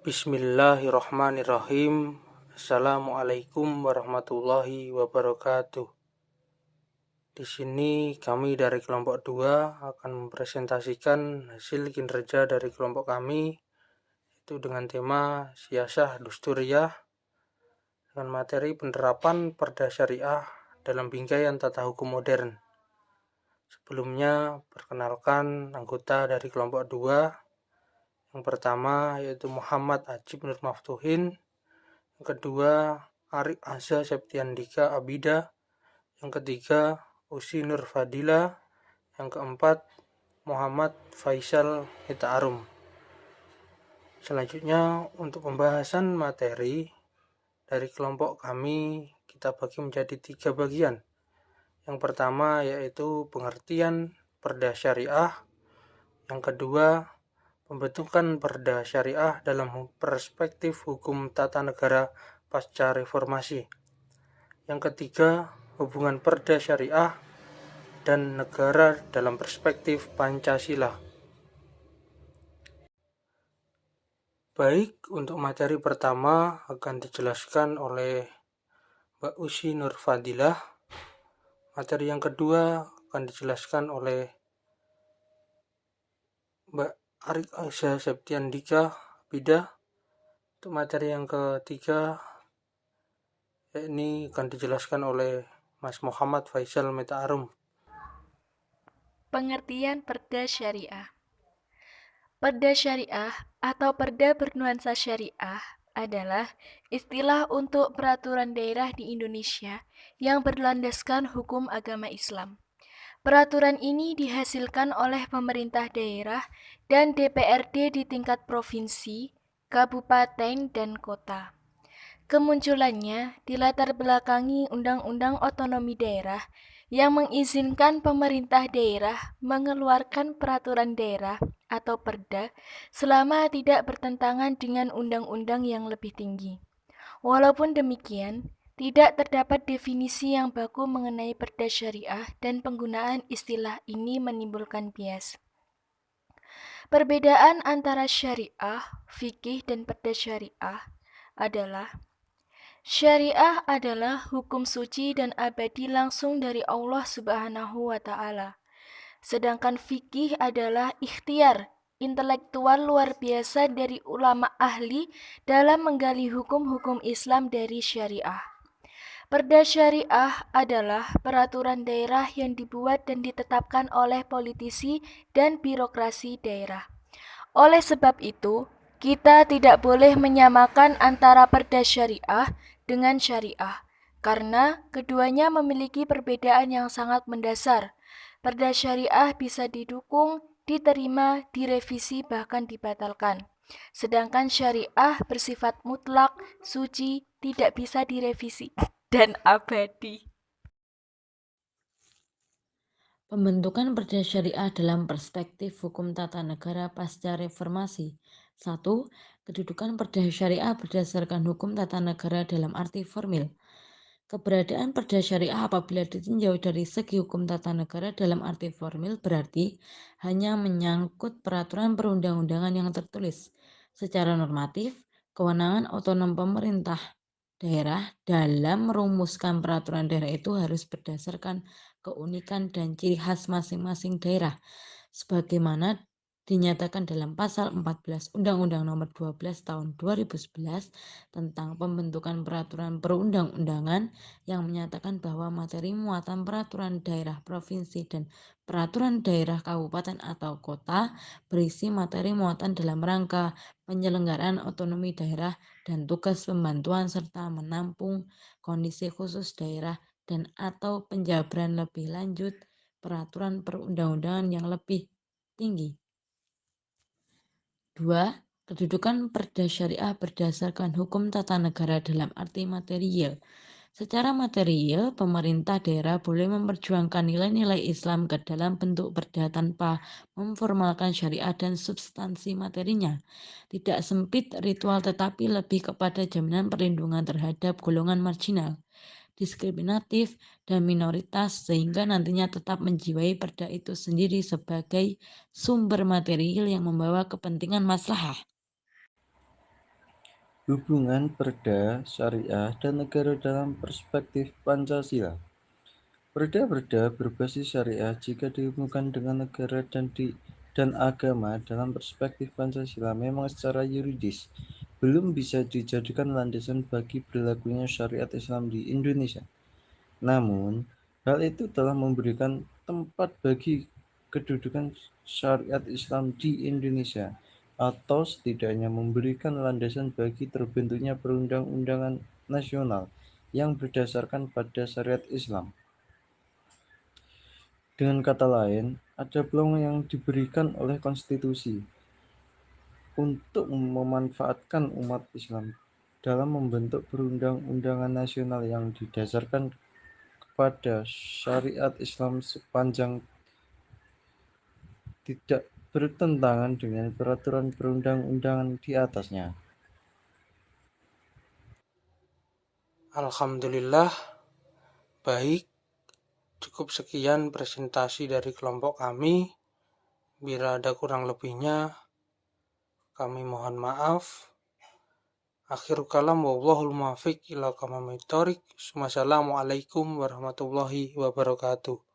Bismillahirrahmanirrahim. Assalamualaikum warahmatullahi wabarakatuh. Di sini kami dari kelompok 2 akan mempresentasikan hasil kinerja dari kelompok kami, itu dengan tema Siasah Dusturiyah dengan materi penerapan Perda Syariah dalam bingkaian tata hukum modern. Sebelumnya, perkenalkan anggota dari kelompok 2. Yang pertama yaitu Muhammad Ajib Nur Maftuhin, yang kedua Arif Azza Septiandika Abida, yang ketiga Usi Nur Fadila, yang keempat Muhammad Faisal Hitaarum. Selanjutnya untuk pembahasan materi dari kelompok kami kita bagi menjadi 3 bagian. Yang pertama yaitu pengertian Perda Syariah, yang kedua pembentukan Perda Syariah dalam perspektif hukum tata negara pasca reformasi. Yang ketiga, hubungan Perda Syariah dan negara dalam perspektif Pancasila. Baik, untuk materi pertama akan dijelaskan oleh Mbak Usi Nur Fadilah. Materi yang kedua akan dijelaskan oleh Mbak Arif Azza Septiandika Abida. Untuk materi yang ketiga ini akan dijelaskan oleh Mas Muhammad Faisal Hitaarum. Pengertian Perda Syariah. Perda Syariah atau Perda bernuansa Syariah adalah istilah untuk peraturan daerah di Indonesia yang berlandaskan hukum agama Islam. Peraturan ini dihasilkan oleh pemerintah daerah dan DPRD di tingkat provinsi, kabupaten, dan kota. Kemunculannya dilatar belakangi Undang-Undang Otonomi Daerah yang mengizinkan pemerintah daerah mengeluarkan peraturan daerah atau perda selama tidak bertentangan dengan undang-undang yang lebih tinggi. Walaupun demikian, tidak terdapat definisi yang baku mengenai perda syariah dan penggunaan istilah ini menimbulkan bias. Perbedaan antara syariah, fikih, dan perda syariah adalah: syariah adalah hukum suci dan abadi langsung dari Allah Subhanahu wa Ta'ala. Sedangkan fikih adalah ikhtiar intelektual luar biasa dari ulama ahli dalam menggali hukum-hukum Islam dari syariah. Perda syariah adalah peraturan daerah yang dibuat dan ditetapkan oleh politisi dan birokrasi daerah. Oleh sebab itu, kita tidak boleh menyamakan antara perda syariah dengan syariah, karena keduanya memiliki perbedaan yang sangat mendasar. Perda syariah bisa didukung, diterima, direvisi, bahkan dibatalkan. Sedangkan syariah bersifat mutlak, suci, tidak bisa direvisi, dan abadi. Pembentukan Perda Syariah dalam perspektif hukum tata negara pasca reformasi. 1. Kedudukan Perda Syariah berdasarkan hukum tata negara dalam arti formil. Keberadaan Perda Syariah apabila ditinjau dari segi hukum tata negara dalam arti formil berarti hanya menyangkut peraturan perundang-undangan yang tertulis. Secara normatif, kewenangan otonom pemerintah daerah dalam merumuskan peraturan daerah itu harus berdasarkan keunikan dan ciri khas masing-masing daerah, sebagaimana dinyatakan dalam pasal 14 Undang-Undang Nomor 12 Tahun 2011 tentang pembentukan peraturan perundang-undangan yang menyatakan bahwa materi muatan peraturan daerah provinsi dan peraturan daerah kabupaten atau kota berisi materi muatan dalam rangka penyelenggaraan otonomi daerah dan tugas pembantuan serta menampung kondisi khusus daerah dan atau penjabaran lebih lanjut peraturan perundang-undangan yang lebih tinggi. 2. Kedudukan Perda Syariah berdasarkan hukum tata negara dalam arti material. Secara material, pemerintah daerah boleh memperjuangkan nilai-nilai Islam ke dalam bentuk perda tanpa memformalkan syariah dan substansi materinya. Tidak sempit ritual tetapi lebih kepada jaminan perlindungan terhadap golongan marginal, diskriminatif, dan minoritas sehingga nantinya tetap menjiwai perda itu sendiri sebagai sumber material yang membawa kepentingan maslahah. Hubungan perda, syariah, dan negara dalam perspektif Pancasila. Perda-perda berbasis syariah jika dihubungkan dengan negara dan agama dalam perspektif Pancasila memang secara yuridis belum bisa dijadikan landasan bagi berlakunya syariat Islam di Indonesia. Namun, hal itu telah memberikan tempat bagi kedudukan syariat Islam di Indonesia, atau setidaknya memberikan landasan bagi terbentuknya perundang-undangan nasional yang berdasarkan pada syariat Islam. Dengan kata lain, ada peluang yang diberikan oleh konstitusi untuk memanfaatkan umat Islam dalam membentuk perundang-undangan nasional yang didasarkan kepada syariat Islam sepanjang tidak bertentangan dengan peraturan perundang-undangan di atasnya. Alhamdulillah, baik. Cukup sekian presentasi dari kelompok kami. Bila ada kurang lebihnya, kami mohon maaf. Akhirul kalam wallahul muwaffiq ila aqwamit thoriq. Wassalamualaikum warahmatullahi wabarakatuh.